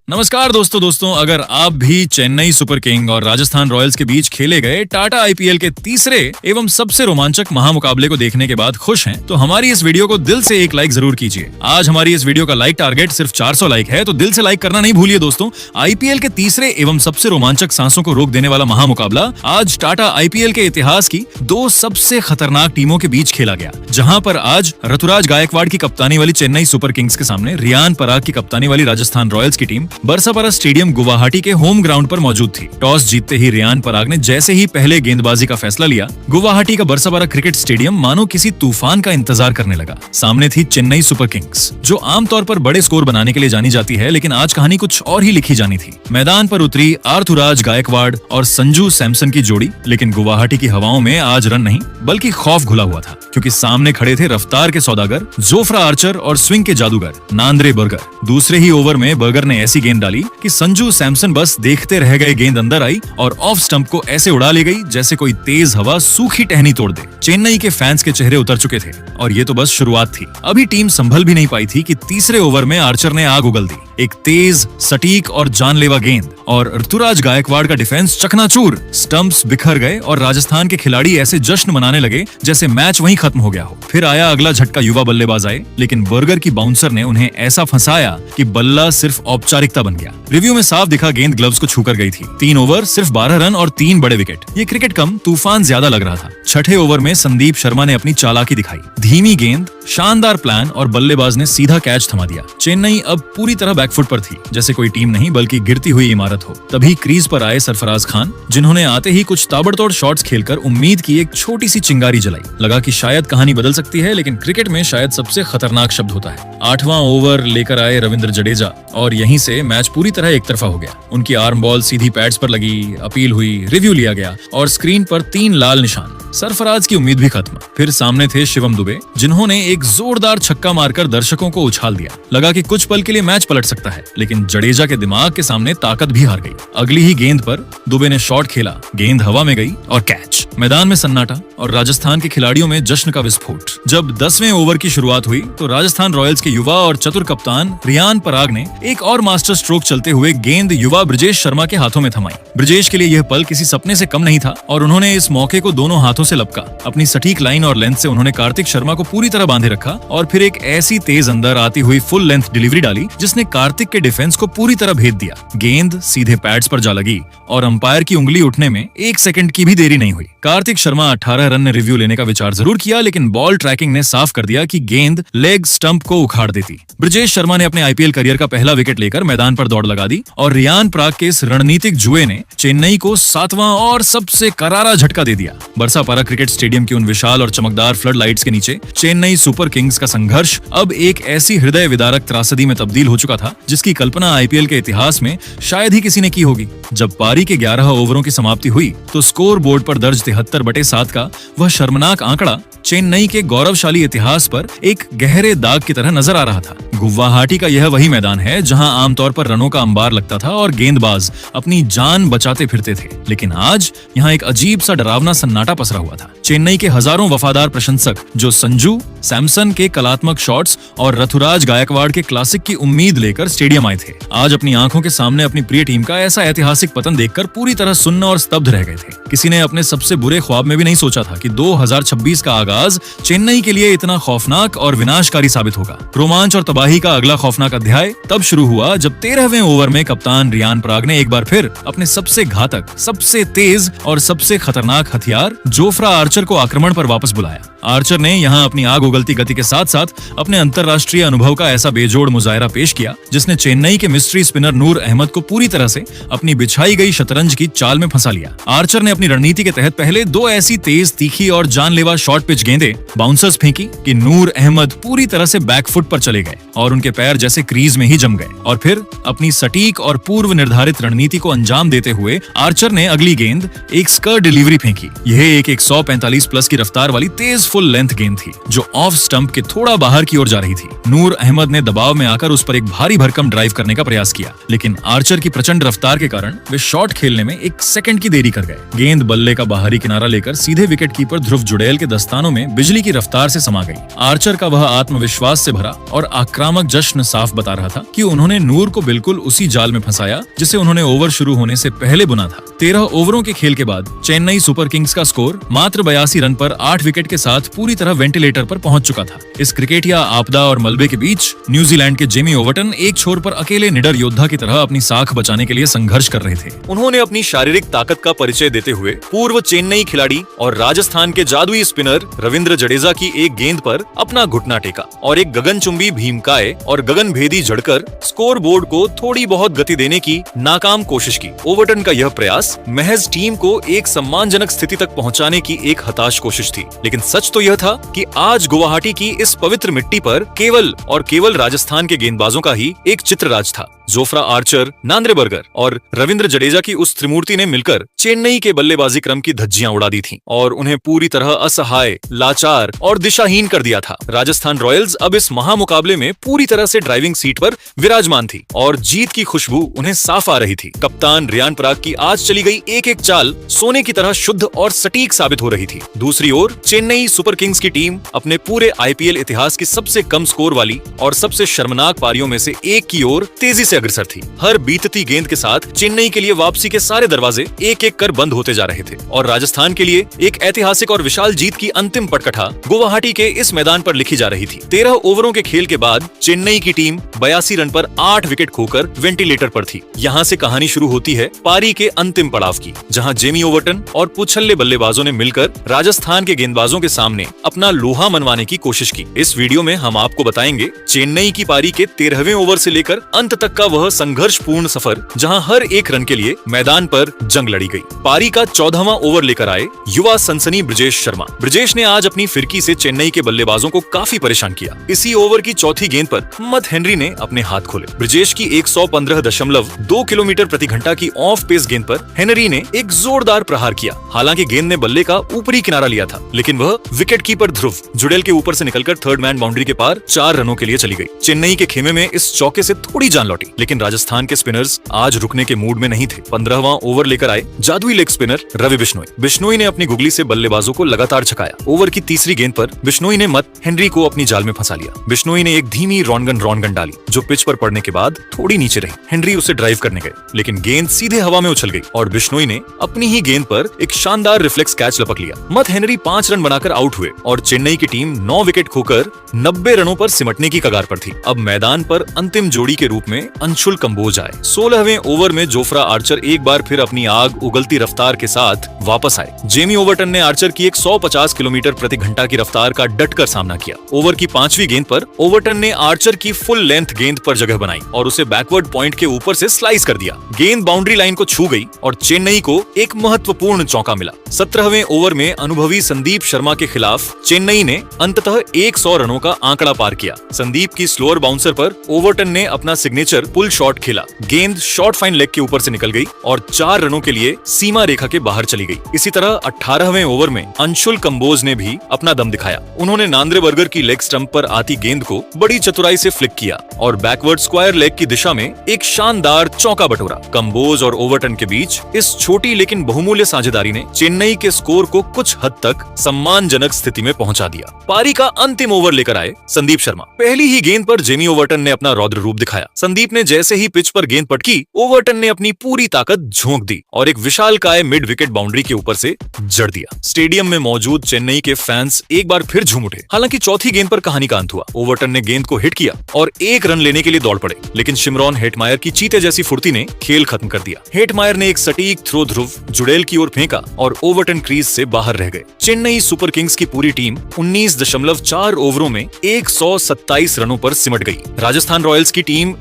नमस्कार दोस्तों अगर आप भी चेन्नई सुपर किंग और राजस्थान रॉयल्स के बीच खेले गए टाटा आईपीएल के तीसरे एवं सबसे रोमांचक महामुकाबले को देखने के बाद खुश हैं, तो हमारी इस वीडियो को दिल से एक लाइक जरूर कीजिए। आज हमारी इस वीडियो का लाइक टारगेट सिर्फ 400 लाइक है, तो दिल से लाइक करना नहीं भूलिए दोस्तों। आईपीएल के तीसरे एवं सबसे रोमांचक सांसों को रोक देने वाला महामुकाबला आज टाटा आईपीएल के इतिहास की दो सबसे खतरनाक टीमों के बीच खेला गया, जहां पर आज ऋतुराज गायकवाड़ की कप्तानी वाली चेन्नई सुपर किंग्स के सामने रियान पराग की कप्तानी वाली राजस्थान रॉयल्स की टीम बरसापारा स्टेडियम गुवाहाटी के होम ग्राउंड पर मौजूद थी। टॉस जीतते ही रियान पराग ने जैसे ही पहले गेंदबाजी का फैसला लिया, गुवाहाटी का बरसापारा क्रिकेट स्टेडियम मानो किसी तूफान का इंतजार करने लगा। सामने थी चेन्नई सुपर किंग्स, जो आमतौर पर बड़े स्कोर बनाने के लिए जानी जाती है, लेकिन आज कहानी कुछ और ही लिखी जानी थी। मैदान पर उतरी ऋतुराज गायकवाड़ और संजू सैमसन की जोड़ी, लेकिन गुवाहाटी की हवाओं में आज रन नहीं बल्कि खौफ घुला हुआ था, क्योंकि सामने खड़े थे रफ्तार के सौदागर जोफ्रा आर्चर और स्विंग के जादूगर नांद्रे बर्गर। दूसरे ही ओवर में बर्गर ने ऐसी गेंद डाली कि संजू सैमसन बस देखते रह गए। गेंद अंदर आई और ऑफ स्टंप को ऐसे उड़ा ली गई जैसे कोई तेज हवा सूखी टहनी तोड़ दे। चेन्नई के फैंस के चेहरे उतर चुके थे और ये तो बस शुरुआत थी। अभी टीम संभल भी नहीं पाई थी कि तीसरे ओवर में आर्चर ने आग उगल दी। एक तेज, सटीक और जानलेवा गेंद और ऋतुराज गायकवाड़ का डिफेंस चकनाचूर। स्टंप्स बिखर गए और राजस्थान के खिलाड़ी ऐसे जश्न मनाने लगे जैसे मैच वहीं खत्म हो गया हो। फिर आया अगला झटका, युवा बल्लेबाज आए, लेकिन बर्गर की बाउंसर ने उन्हें ऐसा फंसाया कि बल्ला सिर्फ औपचारिकता बन गया। रिव्यू में साफ दिखा गेंद ग्लव्स को छूकर गई थी। 3 ओवर, सिर्फ 12 रन और 3 बड़े विकेट। ये क्रिकेट कम तूफान ज्यादा लग रहा था। छठे ओवर में संदीप शर्मा ने अपनी चालाकी दिखाई। धीमी गेंद, शानदार प्लान और बल्लेबाज ने सीधा कैच थमा दिया। चेन्नई अब पूरी तरह बैकफुट पर थी, जैसे कोई टीम नहीं बल्कि गिरती हुई इमारत हो। तभी क्रीज पर आए सरफराज खान, जिन्होंने आते ही कुछ ताबड़तोड़ शॉट्स खेलकर उम्मीद की एक छोटी सी चिंगारी जलाई। लगा कि शायद कहानी बदल सकती है, लेकिन क्रिकेट में शायद सबसे खतरनाक शब्द होता है। 8वां ओवर लेकर आए रविंद्र जडेजा और यहीं से मैच पूरी तरह एक तरफा हो गया। उनकी आर्म बॉल सीधी पैड्स पर लगी, अपील हुई, रिव्यू लिया गया और स्क्रीन पर 3 लाल निशान। सरफराज की उम्मीद भी खत्म। फिर सामने थे शिवम दुबे, जिन्होंने एक जोरदार छक्का मारकर दर्शकों को उछाल दिया। लगा कि कुछ पल के लिए मैच पलट सकता है, लेकिन जडेजा के दिमाग के सामने ताकत भी हार गई। अगली ही गेंद पर दुबे ने शॉट खेला, गेंद हवा में गई और कैच। मैदान में सन्नाटा और राजस्थान के खिलाड़ियों में जश्न का विस्फोट। जब 10वें ओवर की शुरुआत हुई तो राजस्थान रॉयल्स के युवा और चतुर कप्तान रियान पराग ने एक और मास्टर स्ट्रोक चलते हुए गेंद युवा ब्रिजेश शर्मा के हाथों में थमाई। ब्रिजेश के लिए यह पल किसी सपने से कम नहीं था और उन्होंने इस मौके को दोनों हाथों से लपका। अपनी सटीक लाइन और लेंथ से उन्होंने कार्तिक शर्मा को पूरी तरह बांधे रखा और फिर एक ऐसी तेज अंदर आती हुई फुल लेंथ डिलीवरी डाली जिसने कार्तिक के डिफेंस को पूरी तरह भेद दिया। गेंद सीधे पैड्स पर जा लगी और अंपायर की उंगली उठने में 1 सेकंड की भी देरी नहीं हुई। कार्तिक शर्मा 18 रन ने रिव्यू लेने का विचार जरूर किया, लेकिन बॉल ट्रैकिंग ने साफ कर दिया कि गेंद लेग स्टंप को उखाड़ देती। ब्रिजेश शर्मा ने अपने आईपीएल करियर का पहला विकेट लेकर मैदान पर दौड़ लगा दी और रियान पराग के इस रणनीतिक जुए ने चेन्नई को 7वां और सबसे करारा झटका दे दिया। बरसापारा क्रिकेट स्टेडियम की उन विशाल और चमकदार फ्लड लाइट्स के नीचे चेन्नई सुपर किंग्स का संघर्ष अब एक ऐसी हृदय विदारक त्रासदी में तब्दील हो चुका था जिसकी कल्पना आईपीएल के इतिहास में शायद ही किसी ने की होगी। जब पारी के 11 ओवरों की समाप्ति हुई तो स्कोर बोर्ड पर दर्ज 73/7 का वह शर्मनाक आंकड़ा चेन्नई के गौरवशाली इतिहास पर एक गहरे दाग की तरह नजर आ रहा था। गुवाहाटी का यह वही मैदान है जहां आमतौर पर रनों का अंबार लगता था और गेंदबाज अपनी जान बचाते फिरते थे, लेकिन आज यहां एक अजीब सा डरावना सन्नाटा पसरा हुआ था। चेन्नई के हजारों वफादार प्रशंसक जो संजू सैमसन के कलात्मक शॉट्स और ऋतुराज गायकवाड़ के क्लासिक की उम्मीद लेकर स्टेडियम आए थे, आज अपनी आंखों के सामने अपनी प्रिय टीम का ऐसा ऐतिहासिक पतन देखकर पूरी तरह सुन्न और स्तब्ध रह गए थे। किसी ने अपने सबसे बुरे ख्वाब में भी नहीं सोचा था कि 2026 का आगाज चेन्नई के लिए इतना खौफनाक और विनाशकारी साबित होगा। रोमांच और तबाही का अगला खौफनाक अध्याय तब शुरू हुआ जब 13वें ओवर में कप्तान रियान पराग ने एक बार फिर अपने सबसे घातक, सबसे तेज और सबसे खतरनाक हथियार जोफ्रा आर्चर को आक्रमण पर वापस बुलाया। आर्चर ने यहां अपनी आग उगलती गति के साथ साथ अपने अंतरराष्ट्रीय अनुभव का ऐसा बेजोड़ मुजाहिरा पेश किया जिसने चेन्नई के मिस्ट्री स्पिनर नूर अहमद को पूरी तरह से अपनी बिछाई गई शतरंज की चाल में फंसा लिया। आर्चर ने अपनी रणनीति के तहत पहले 2 ऐसी तेज, तीखी और जानलेवा शॉर्ट पिच गेंदें बाउंसर्स फेंकी कि नूर अहमद पूरी तरह से बैकफुट पर चले गए और उनके पैर जैसे क्रीज में ही जम गए। और फिर अपनी सटीक और पूर्व निर्धारित रणनीति को अंजाम देते हुए आर्चर ने अगली गेंद एक स्कर डिलीवरी फेंकी। यह एक 145 प्लस की रफ्तार वाली तेज फुल लेंथ गेंद थी जो ऑफ स्टंप के थोड़ा बाहर की ओर जा रही थी। नूर अहमद ने दबाव में आकर उस पर एक भारी भरकम ड्राइव करने का प्रयास किया, लेकिन आर्चर की प्रचंड रफ्तार के कारण वे शॉट खेलने में 1 सेकंड की देरी कर गए। गेंद बल्ले का बाहरी किनारा लेकर सीधे विकेट कीपर ध्रुव जुड़ैल के दस्तानों में बिजली की रफ्तार से समा गई। आर्चर का वह आत्मविश्वास से भरा और आक्रामक जश्न साफ बता रहा था कि उन्होंने नूर को बिल्कुल उसी जाल में फंसाया जिसे उन्होंने ओवर शुरू होने से पहले बुना था। 13 ओवरों के खेल के बाद चेन्नई सुपर किंग्स का स्कोर मात्र 82 रन पर 8 विकेट के साथ पूरी तरह वेंटिलेटर पर पहुंच चुका था। इस क्रिकेटिया आपदा और मलबे के बीच न्यूजीलैंड के जेमी ओवरटन एक छोर पर अकेले निडर योद्धा की तरह अपनी साख बचाने के लिए संघर्ष कर रहे थे। उन्होंने अपनी शारीरिक ताकत का परिचय देते हुए पूर्व चेन्नई खिलाड़ी और राजस्थान के जादुई स्पिनर रविंद्र जडेजा की एक गेंद पर अपना घुटना टेका और एक गगनचुंबी भीमकाय और गगनभेदी जड़कर स्कोर बोर्ड को थोड़ी बहुत गति देने की नाकाम कोशिश की। ओवरटन का यह प्रयास महज टीम को एक सम्मानजनक स्थिति तक पहुंचाने की एक हताश कोशिश थी, लेकिन सच तो यह था कि आज गुवाहाटी की इस पवित्र मिट्टी पर केवल और केवल राजस्थान के गेंदबाजों का ही एक चित्रराज था। जोफ्रा आर्चर, नांद्रे बर्गर और रविंद्र जडेजा की उस त्रिमूर्ति ने मिलकर चेन्नई के बल्लेबाजी क्रम की धज्जियां उड़ा दी थीं और उन्हें पूरी तरह असहाय, लाचार और दिशाहीन कर दिया था। राजस्थान रॉयल्स अब इस महामुकाबले में पूरी तरह से ड्राइविंग सीट पर विराजमान थी और जीत की खुशबू उन्हें साफ आ रही थी। कप्तान रियान पराग की आज चली गई एक-एक चाल सोने की तरह शुद्ध और सटीक साबित हो रही थी। दूसरी ओर चेन्नई सुपर किंग्स की टीम अपने पूरे आईपीएल इतिहास की सबसे कम स्कोर वाली और सबसे शर्मनाक पारियों में से एक की ओर तेजी से अग्रसर थी। हर बीतती गेंद के साथ चेन्नई के लिए वापसी के सारे दरवाजे एक-एक कर बंद होते जा रहे थे और राजस्थान के लिए एक ऐतिहासिक और विशाल जीत की अंतिम पटकथा गुवाहाटी के इस मैदान पर लिखी जा रही थी। 13 ओवरों के खेल के बाद चेन्नई की टीम 82 रन पर 8 विकेट खोकर वेंटिलेटर पर थी। यहाँ से कहानी शुरू होती है पारी के अंतिम पड़ाव की, जहाँ जेमी ओवरटन और पुछल्ले बल्लेबाजों ने मिलकर राजस्थान के गेंदबाजों के सामने अपना लोहा मनवाने की कोशिश की। इस वीडियो में हम आपको बताएंगे चेन्नई की पारी के 13वें ओवर से लेकर अंत तक का वह संघर्षपूर्ण सफर, जहां हर एक रन के लिए मैदान पर जंग लड़ी गई। पारी का 14वां ओवर लेकर आए युवा सनसनी ब्रिजेश शर्मा। ब्रिजेश ने आज अपनी फिरकी से चेन्नई के बल्लेबाजों को काफी परेशान किया। इसी ओवर की चौथी गेंद पर मत हेनरी ने अपने हाथ खोले। ब्रिजेश की 115.2 किलोमीटर प्रति घंटा की ऑफ पेस गेंद पर हेनरी ने एक जोरदार प्रहार किया। हालांकि गेंद ने बल्ले का ऊपरी किनारा लिया था, लेकिन वह विकेट कीपर ध्रुव जुड़ैल के ऊपर से निकलकर थर्ड मैन बाउंड्री के पार 4 रनों के लिए चली गई। चेन्नई के खेमे में इस चौके से थोड़ी जान लौटी, लेकिन राजस्थान के स्पिनर्स आज रुकने के मूड में नहीं थे। 15वां ओवर लेकर आए जादुई लेग स्पिनर रवि बिश्नोई। बिश्नोई ने अपनी गुगली से बल्लेबाजों को लगातार छकाया। ओवर की तीसरी गेंद पर बिश्नोई ने मत हेनरी को अपनी जाल में फंसा लिया। बिश्नोई ने एक धीमी रॉनगन डाली जो पिच पर पड़ने के बाद थोड़ी नीचे रही। हेनरी उसे ड्राइव करने गए, लेकिन गेंद सीधे हवा में उछल गई और बिश्नोई ने अपनी ही गेंद पर एक शानदार रिफ्लेक्स कैच लपक लिया। मत हेनरी 5 रन बनाकर आउट हुए और चेन्नई की टीम 9 विकेट खोकर 90 रनों पर सिमटने की कगार पर थी। अब मैदान पर अंतिम जोड़ी के रूप में अंशुल कंबोज आए। 16वें ओवर में जोफ्रा आर्चर एक बार फिर अपनी आग उगलती रफ्तार के साथ वापस आए। जेमी ओवरटन ने आर्चर की 150 किलोमीटर प्रति घंटा की रफ्तार का डटकर सामना किया। ओवर की 5वीं गेंद पर ओवरटन ने आर्चर की फुल लेंथ गेंद पर जगह बनाई और उसे बैकवर्ड पॉइंट के ऊपर से स्लाइस कर दिया। गेंद बाउंड्री लाइन को छू गई और चेन्नई को एक महत्वपूर्ण चौका मिला। 17वें ओवर में अनुभवी संदीप शर्मा के खिलाफ चेन्नई ने अंततः 100 रनों का आंकड़ा पार किया। संदीप की स्लोअर बाउंसर पर ओवरटन ने अपना सिग्नेचर पुल शॉट खेला। गेंद शॉर्ट फाइन लेग के ऊपर से निकल गई और 4 रनों के लिए सीमा रेखा के बाहर चली गई। इसी तरह 18वें ओवर में अंशुल कंबोज ने भी अपना दम दिखाया। उन्होंने नांद्रे बर्गर की लेग स्टंप पर आती गेंद को बड़ी चतुराई से फ्लिक किया और बैकवर्ड स्क्वायर लेग की दिशा में एक शानदार चौका बटोरा। कंबोज और ओवरटन के बीच इस छोटी लेकिन बहुमूल्य साझेदारी ने चेन्नई के स्कोर को कुछ हद तक सम्मानजनक स्थिति में पहुंचा दिया। पारी का अंतिम ओवर लेकर आए संदीप शर्मा। पहली ही गेंद पर जेमी ओवरटन ने अपना रौद्र रूप दिखाया। संदीप ने जैसे ही पिच पर गेंद पटकी, ओवरटन ने अपनी पूरी ताकत झोंक दी और एक विशालकाय मिड विकेट बाउंड्री के ऊपर से जड़ दिया। स्टेडियम में मौजूद चेन्नई के फैंस एक बार फिर झूम उठे। हालांकि चौथी गेंद पर कहानी का अंत हुआ। ओवरटन ने गेंद को हिट किया और 1 रन लेने के लिए दौड़ पड़े, लेकिन शिमरॉन हेटमायर की चीते जैसी फुर्ती ने खेल खत्म कर दिया। हेटमायर ने एक सटीक थ्रो ध्रुव जुड़ैल की ओर फेंका और ओवरटन क्रीज से बाहर रह गए। चेन्नई सुपर किंग्स की पूरी टीम 19.4 ओवरों में 127 रनों पर सिमट गई। राजस्थान रॉयल्स की टीम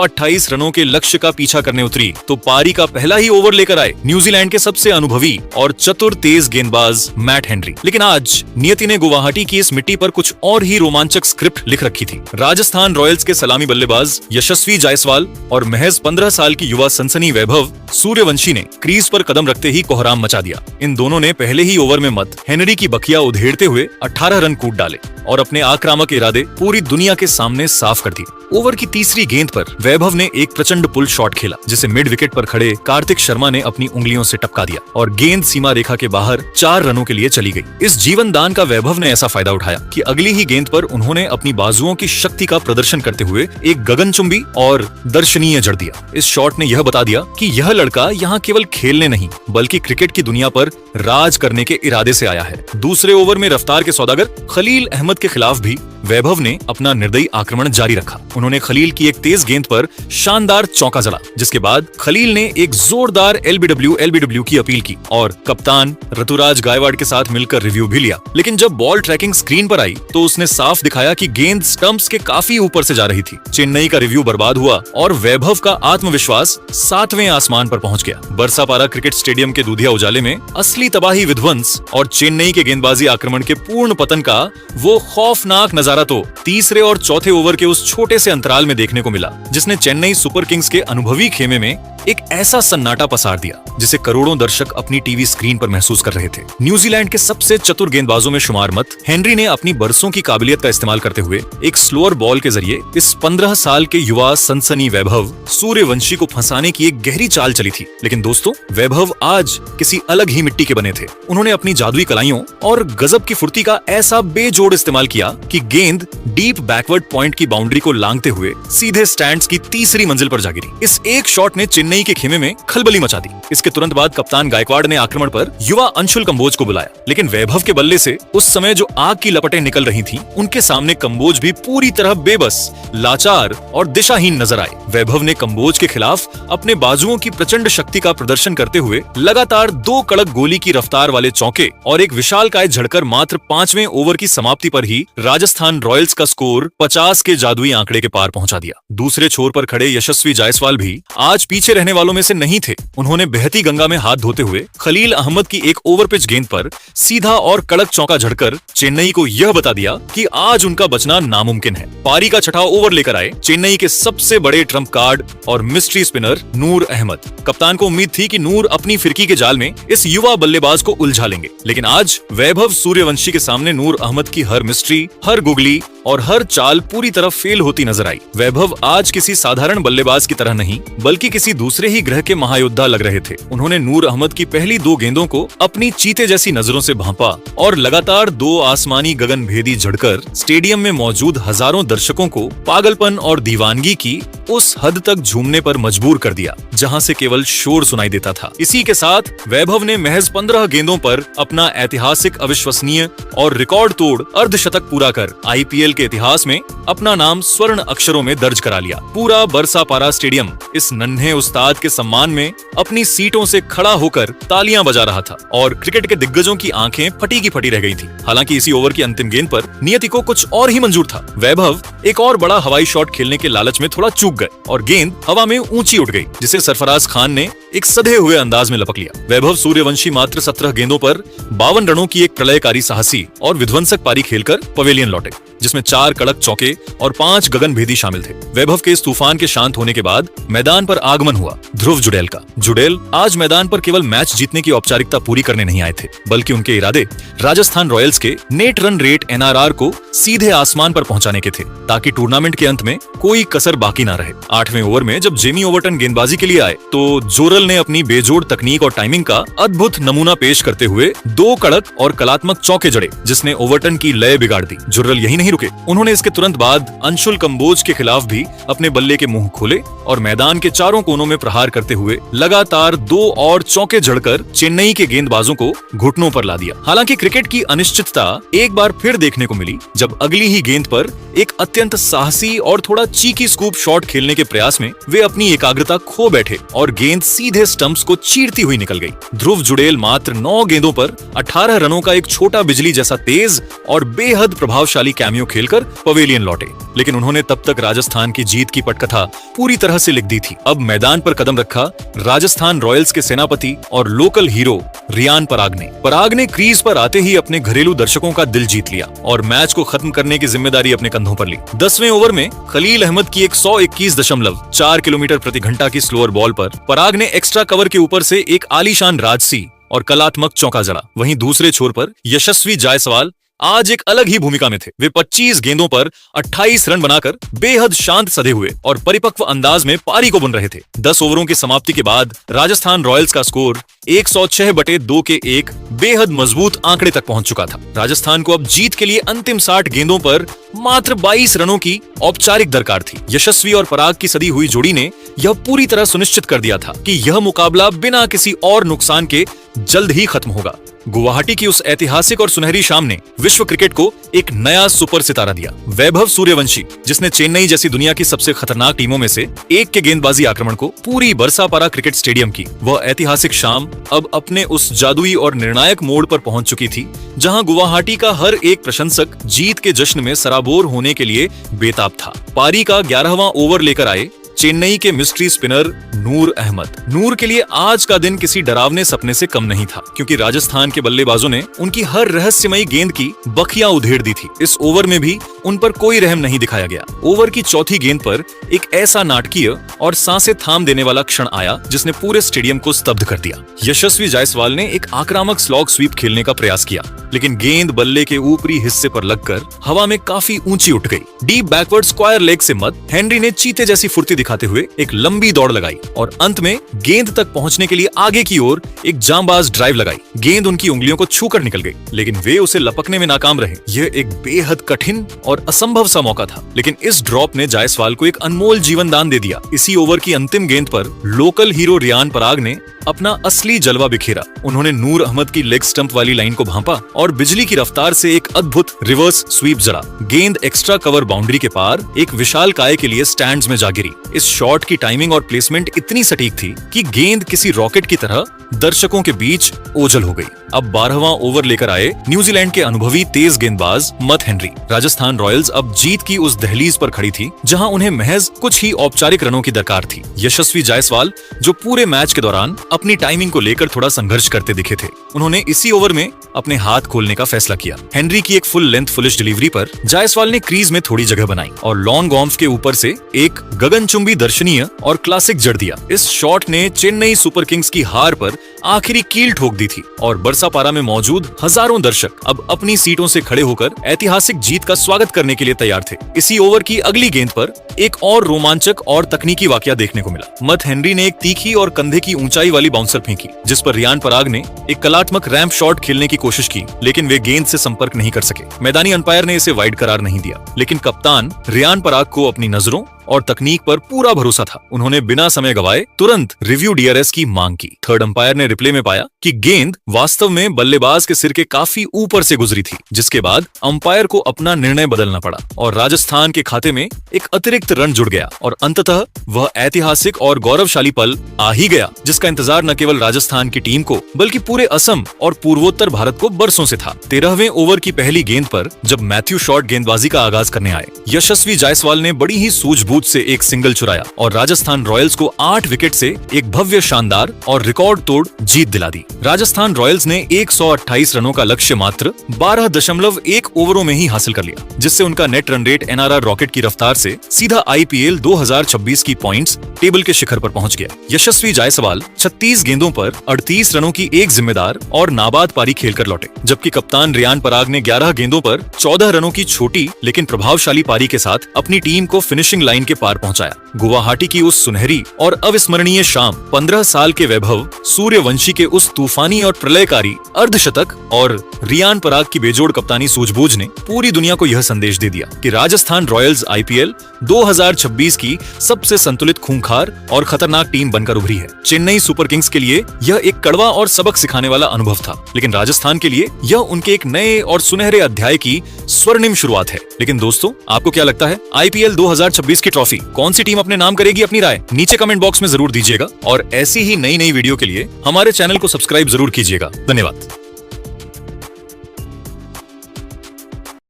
128 रनों के लक्ष्य का पीछा करने उतरी तो पारी का पहला ही ओवर लेकर आए न्यूजीलैंड के सबसे अनुभवी और चतुर तेज गेंदबाज मैट हेनरी। लेकिन आज नियति ने गुवाहाटी की इस मिट्टी पर कुछ और ही रोमांचक स्क्रिप्ट लिख रखी थी। राजस्थान रॉयल्स के सलामी बल्लेबाज यशस्वी जायसवाल और महज 15 साल की युवा सनसनी वैभव सूर्यवंशी ने क्रीज पर कदम रखते ही कोहराम मचा दिया। इन दोनों ने पहले ही ओवर में मत हेनरी की बखिया उधेड़ते हुए 18 रन कूट डाले और अपने आक्रामक इरादे पूरी दुनिया के सामने साफ कर दिए। ओवर की तीसरी गेंद पर वैभव ने एक प्रचंड पुल शॉट खेला जिसे मिड विकेट पर खड़े कार्तिक शर्मा ने अपनी उंगलियों से टपका दिया और गेंद सीमा रेखा के बाहर 4 रनों के लिए चली गई। इस जीवन दान का वैभव ने ऐसा फायदा उठाया कि अगली ही गेंद पर उन्होंने अपनी बाजुओं की शक्ति का प्रदर्शन करते हुए एक गगनचुंबी और दर्शनीय जड़ दिया। इस शॉट ने यह बता दिया कि यह लड़का यहाँ केवल खेलने नहीं बल्कि क्रिकेट की दुनिया पर राज करने के इरादे से आया है। दूसरे ओवर में रफ्तार के सौदागर खलील अहमद के खिलाफ भी वैभव ने अपना निर्दयी आक्रमण जारी रखा। उन्होंने खलील की एक तेज गेंद पर शानदार चौका जड़ा जिसके बाद खलील ने एक जोरदार एलबीडब्ल्यू की अपील की और कप्तान ऋतुराज गायकवाड़ के साथ मिलकर रिव्यू भी लिया। लेकिन जब बॉल ट्रैकिंग स्क्रीन पर आई तो उसने साफ दिखाया कि गेंद स्टंप्स के काफी ऊपर से जा रही थी। चेन्नई का रिव्यू बर्बाद हुआ और वैभव का आत्मविश्वास 7वें आसमान पर पहुंच गया। बरसापारा क्रिकेट स्टेडियम के दूधिया उजाले में असली तबाही विध्वंस और चेन्नई के गेंदबाजी आक्रमण के पूर्ण पतन का वो खौफनाक नजारा तो तीसरे और चौथे ओवर के उस छोटे से अंतराल में देखने को मिला जिसने चेन्नई सुपर किंग्स के अनुभवी खेमे में एक ऐसा सन्नाटा पसार दिया जिसे करोड़ों दर्शक अपनी टीवी स्क्रीन पर महसूस कर रहे थे। न्यूजीलैंड के सबसे चतुर गेंदबाजों में शुमार मत हेनरी ने अपनी बरसों की काबिलियत का इस्तेमाल करते हुए एक स्लोअर बॉल के जरिए इस 15 साल के युवा सनसनी वैभव सूर्यवंशी को फंसाने की एक गहरी चाल चली थी। लेकिन दोस्तों, वैभव आज किसी अलग ही मिट्टी के बने थे। उन्होंने अपनी जादुई कलाइयों और गजब की फुर्ती का ऐसा बेजोड़ इस्तेमाल किया कि गेंद डीप बैकवर्ड पॉइंट की बाउंड्री को लांघते हुए सीधे स्टैंड्स की तीसरी मंजिल पर जा गिरी। इस एक शॉट ने चेन्नई के खेमे में खलबली मचा दी। इसके तुरंत बाद कप्तान गायकवाड़ ने आक्रमण पर युवा अंशुल कंबोज को बुलाया। लेकिन वैभव के बल्ले से उस समय जो आग की लपटें निकल रही थीं, उनके सामने कंबोज भी पूरी तरह बेबस, लाचार और दिशाहीन नजर आए। वैभव ने कंबोज के खिलाफ अपने बाजुओं की प्रचंड शक्ति का प्रदर्शन करते हुए लगातार 2 कड़क गोली की रफ्तार वाले चौके और एक विशालकाय झड़कर मात्र 5वें ओवर की समाप्ति पर ही राजस्थान रॉयल्स का स्कोर 50 के जादुई आंकड़े के पार पहुंचा दिया। दूसरे छोर पर खड़े यशस्वी जायसवाल भी आज पीछे रहने वालों में से नहीं थे। उन्होंने बहती गंगा में हाथ धोते हुए खलील अहमद की एक ओवर पिच गेंद पर सीधा और कड़क चौका झड़कर चेन्नई को यह बता दिया कि आज उनका बचना नामुमकिन है। पारी का छठा ओवर लेकर आए चेन्नई के सबसे बड़े ट्रम्प कार्ड और मिस्ट्री स्पिनर नूर अहमद। कप्तान को उम्मीद थी कि नूर अपनी फिरकी के जाल में इस युवा बल्लेबाज को उलझा लेंगे, लेकिन आज वैभव सूर्यवंशी के सामने नूर अहमद की हर मिस्ट्री, हर गुगली और हर चाल पूरी तरह फेल होती नजर आई। वैभव आज किसी साधारण बल्लेबाज की तरह नहीं बल्कि किसी दूसरे ही ग्रह के महायोद्धा लग रहे थे। उन्होंने नूर अहमद की पहली 2 गेंदों को अपनी चीते जैसी नजरों से भांपा और लगातार 2 आसमानी गगन भेदी झड़कर स्टेडियम में मौजूद हजारों दर्शकों को पागलपन और दीवानगी की उस हद तक झूमने पर मजबूर कर दिया जहां से केवल शोर सुनाई देता था। इसी के साथ वैभव ने महज 15 गेंदों पर अपना ऐतिहासिक, अविश्वसनीय और रिकॉर्ड तोड़ अर्धशतक पूरा कर आईपीएल के इतिहास में अपना नाम स्वर्ण अक्षरों में दर्ज करा लिया। पूरा बरसापारा स्टेडियम इस नन्हे उस्ताद के सम्मान में अपनी सीटों से खड़ा होकर तालियां बजा रहा था और क्रिकेट के दिग्गजों की आंखें फटी की फटी रह गई थी। हालांकि इसी ओवर की अंतिम गेंद पर नियति को कुछ और ही मंजूर था। वैभव एक और बड़ा हवाई शॉट खेलने के लालच में थोड़ा चूक गए और गेंद हवा में ऊंची उठ गई जिसे सरफराज खान ने एक सधे हुए अंदाज में लपक लिया। वैभव सूर्यवंशी मात्र 17 गेंदों पर 52 रनों की एक प्रलयकारी साहसी और विध्वंसक पारी खेलकर पवेलियन लौटे जिसमें 4 कड़क चौके और 5 गगनभेदी शामिल थे। वैभव के इस तूफान के शांत होने के बाद मैदान पर आगमन हुआ ध्रुव जुड़ेल का। जुड़ेल आज मैदान पर केवल मैच जीतने की औपचारिकता पूरी करने नहीं आए थे बल्कि उनके इरादे राजस्थान रॉयल्स के नेट रन रेट NRR को सीधे आसमान पर पहुंचाने के थे ताकि टूर्नामेंट के अंत में कोई कसर बाकी ना रहे। 8वें ओवर में जब जेमी ओवर्टन गेंदबाजी के लिए आए तो जोरल ने अपनी बेजोड़ तकनीक और टाइमिंग का अद्भुत नमूना पेश करते हुए 2 कड़क और कलात्मक चौके जड़े जिसने ओवर्टन की लय बिगाड़ दी। जुर्रल यही नहीं रुके, उन्होंने इसके तुरंत बाद अंशुल कंबोज के खिलाफ भी अपने बल्ले के मुंह खोले और मैदान के चारों कोनों में प्रहार करते हुए लगातार 2 और चौके जड़कर चेन्नई के गेंदबाजों को घुटनों पर ला दिया। हालांकि क्रिकेट की अनिश्चितता एक बार फिर देखने को मिली जब अगली ही गेंद पर एक अत्यंत साहसी और थोड़ा चीकी स्कूप शॉट खेलने के प्रयास में वे अपनी एकाग्रता खो बैठे और गेंद सीधे स्टंप्स को चीरती हुई निकल गई। ध्रुव जुड़ेल मात्र 9 गेंदों पर 18 रनों का एक छोटा बिजली जैसा तेज और बेहद प्रभावशाली कैमियो खेलकर पवेलियन लौटे, लेकिन उन्होंने तब तक राजस्थान की जीत की पटकथा पूरी तरह से लिख दी थी। अब मैदान पर कदम रखा राजस्थान रॉयल्स के सेनापति और लोकल हीरो रियान पराग ने। पराग ने क्रीज पर आते ही अपने घरेलू दर्शकों का दिल जीत लिया और मैच को खत्म करने की जिम्मेदारी अपने कंधों पर ली। 10वें ओवर में खलील अहमद की एक 121.4 किलोमीटर प्रति घंटा की स्लोअर बॉल पर पराग ने एक्स्ट्रा कवर के ऊपर से एक आलीशान राजसी और कलात्मक चौका जड़ा। वहीं दूसरे छोर पर यशस्वी जायसवाल आज एक अलग ही भूमिका में थे। वे 25 गेंदों पर 28 रन बनाकर बेहद शांत सधे हुए और परिपक्व अंदाज में पारी को बुन रहे थे। 10 ओवरों की समाप्ति के बाद राजस्थान रॉयल्स का स्कोर 106/2 के एक बेहद मजबूत आंकड़े तक पहुंच चुका था। राजस्थान को अब जीत के लिए अंतिम 60 गेंदों पर मात्र 22 रनों की औपचारिक दरकार थी। यशस्वी और पराग की सदी हुई जोड़ी ने यह पूरी तरह सुनिश्चित कर दिया था कि यह मुकाबला बिना किसी और नुकसान के जल्द ही खत्म होगा। गुवाहाटी की उस ऐतिहासिक और सुनहरी शाम ने विश्व क्रिकेट को एक नया सुपर सितारा दिया। वैभव सूर्यवंशी, जिसने चेन्नई जैसी दुनिया की सबसे खतरनाक टीमों में से एक के गेंदबाजी आक्रमण को पूरी बरसापारा क्रिकेट स्टेडियम की वह ऐतिहासिक शाम अब अपने उस जादुई और निर्णायक मोड़ पर पहुंच चुकी थी, जहां गुवाहाटी का हर एक प्रशंसक जीत के जश्न में सराबोर होने के लिए बेताब था। पारी का 11वां ओवर लेकर आए चेन्नई के मिस्ट्री स्पिनर नूर अहमद। नूर के लिए आज का दिन किसी डरावने सपने से कम नहीं था, क्योंकि राजस्थान के बल्लेबाजों ने उनकी हर रहस्यमयी गेंद की बखियां उधेड़ दी थी। इस ओवर में भी उन पर कोई रहम नहीं दिखाया गया। ओवर की चौथी गेंद पर एक ऐसा नाटकीय और सांसें थाम देने वाला क्षण आया जिसने पूरे स्टेडियम को स्तब्ध कर दिया। यशस्वी जायसवाल ने एक आक्रामक स्लॉग स्वीप खेलने का प्रयास किया, लेकिन गेंद बल्ले के ऊपरी हिस्से पर लगकर हवा में काफी ऊंची उठ गई। डीप बैकवर्ड स्क्वायर लेग से मत हेनरी ने चीते जैसी फुर्ती दिखाते हुए एक लंबी दौड़ लगाई और अंत में गेंद तक पहुंचने के लिए आगे की ओर एक जांबाज ड्राइव लगाई। गेंद उनकी उंगलियों को छूकर निकल गई, लेकिन वे उसे लपकने में नाकाम रहे। यह एक बेहद कठिन और असंभव सा मौका था, लेकिन इस ड्रॉप ने जायसवाल को एक अनमोल जीवन दान दे दिया। इसी ओवर की अंतिम गेंद पर लोकल हीरो रियान पराग ने अपना असली जलवा बिखेरा। उन्होंने नूर अहमद की लेग स्टंप वाली लाइन को भांपा और बिजली की रफ्तार से एक अद्भुत रिवर्स स्वीप जड़ा। गेंद एक्स्ट्रा कवर बाउंड्री के पार एक विशाल काय के लिए स्टैंड्स में जा गिरी। इस शॉट की टाइमिंग और प्लेसमेंट इतनी सटीक थी कि गेंद किसी रॉकेट की तरह दर्शकों के बीच ओझल हो गई। अब 12वां ओवर लेकर आए न्यूजीलैंड के अनुभवी तेज गेंदबाज मत हेनरी। राजस्थान रॉयल्स अब जीत की उस दहलीज पर खड़ी थी, जहां उन्हें महज कुछ ही औपचारिक रनों की दरकार थी। यशस्वी जायसवाल, जो पूरे मैच के दौरान अपनी टाइमिंग को लेकर थोड़ा संघर्ष करते दिखे थे, उन्होंने इसी ओवर में अपने हाथ खोलने का फैसला किया। हेनरी की एक फुल लेंथ फुलिश डिलीवरी पर जायसवाल ने क्रीज में थोड़ी जगह बनाई और लॉन्ग ऑफ के ऊपर से एक गगनचुंबी दर्शनीय और क्लासिक जड़ दिया। इस शॉट ने चेन्नई सुपर किंग्स की हार पर आखिरी कील ठोक दी थी और बरसापारा में मौजूद हजारों दर्शक अब अपनी सीटों से खड़े होकर ऐतिहासिक जीत का स्वागत करने के लिए तैयार थे। इसी ओवर की अगली गेंद पर एक और रोमांचक और तकनीकी वाकया देखने को मिला। मत हेनरी ने एक तीखी और कंधे की ऊंचाई वाली बाउंसर फेंकी, जिस पर रियान पराग ने एक कलात्मक रैंप शॉट खेलने की कोशिश की, लेकिन वे गेंद से संपर्क नहीं कर सके। मैदानी अंपायर ने इसे वाइड करार नहीं दिया, लेकिन कप्तान रियान पराग को अपनी नजरों और तकनीक पर पूरा भरोसा था। उन्होंने बिना समय गवाए तुरंत रिव्यू डीआरएस की मांग की। थर्ड अंपायर ने रिप्ले में पाया कि गेंद वास्तव में बल्लेबाज के सिर के काफी ऊपर से गुजरी थी, जिसके बाद अंपायर को अपना निर्णय बदलना पड़ा और राजस्थान के खाते में एक अतिरिक्त रन जुड़ गया और अंततः वह ऐतिहासिक और गौरवशाली पल आ ही गया, जिसका इंतजार न केवल राजस्थान की टीम को बल्कि पूरे असम और पूर्वोत्तर भारत को बरसों से था। 13वें ओवर की पहली गेंद पर जब मैथ्यू शॉट गेंदबाजी का आगाज करने आए, यशस्वी जायसवाल ने बड़ी ही सूझबूझ से एक सिंगल चुराया और राजस्थान रॉयल्स को 8 विकेट से एक भव्य शानदार और रिकॉर्ड तोड़ जीत दिला दी। राजस्थान रॉयल्स ने 128 रनों का लक्ष्य मात्र 12.1 ओवरों में ही हासिल कर लिया, जिससे उनका net run rate NRR rocket की रफ्तार से सीधा आईपीएल 2026 की पॉइंट्स टेबल के शिखर पर पहुंच गया। यशस्वी जायसवाल 36 गेंदों पर 38 रनों की एक जिम्मेदार और नाबाद पारी खेलकर लौटे, जबकि कप्तान रियान पराग ने 11 गेंदों पर 14 रनों की छोटी लेकिन प्रभावशाली पारी के साथ अपनी टीम को फिनिशिंग लाइन के पार पहुंचाया। गुवाहाटी की उस सुनहरी और अविस्मरणीय शाम 15 साल के वैभव सूर्यवंशी के उस तूफानी और प्रलयकारी अर्धशतक और रियान पराग की बेजोड़ कप्तानी सूझबूझ ने पूरी दुनिया को यह संदेश दे दिया कि राजस्थान रॉयल्स आईपीएल 2026 की सबसे संतुलित, खूंखार और खतरनाक टीम बनकर उभरी है। चेन्नई सुपर किंग्स के लिए यह एक कड़वा और सबक सिखाने वाला अनुभव था, लेकिन राजस्थान के लिए यह उनके एक नए और सुनहरे अध्याय की स्वर्णिम शुरुआत है। लेकिन दोस्तों, आपको क्या लगता है, आईपीएल 2026 की ट्रॉफी कौन सी टीम अपने नाम करेगी? अपनी राय नीचे कमेंट बॉक्स में जरूर दीजिएगा और ऐसी ही नई वीडियो के लिए हमारे चैनल को सब्सक्राइब जरूर कीजिएगा। धन्यवाद।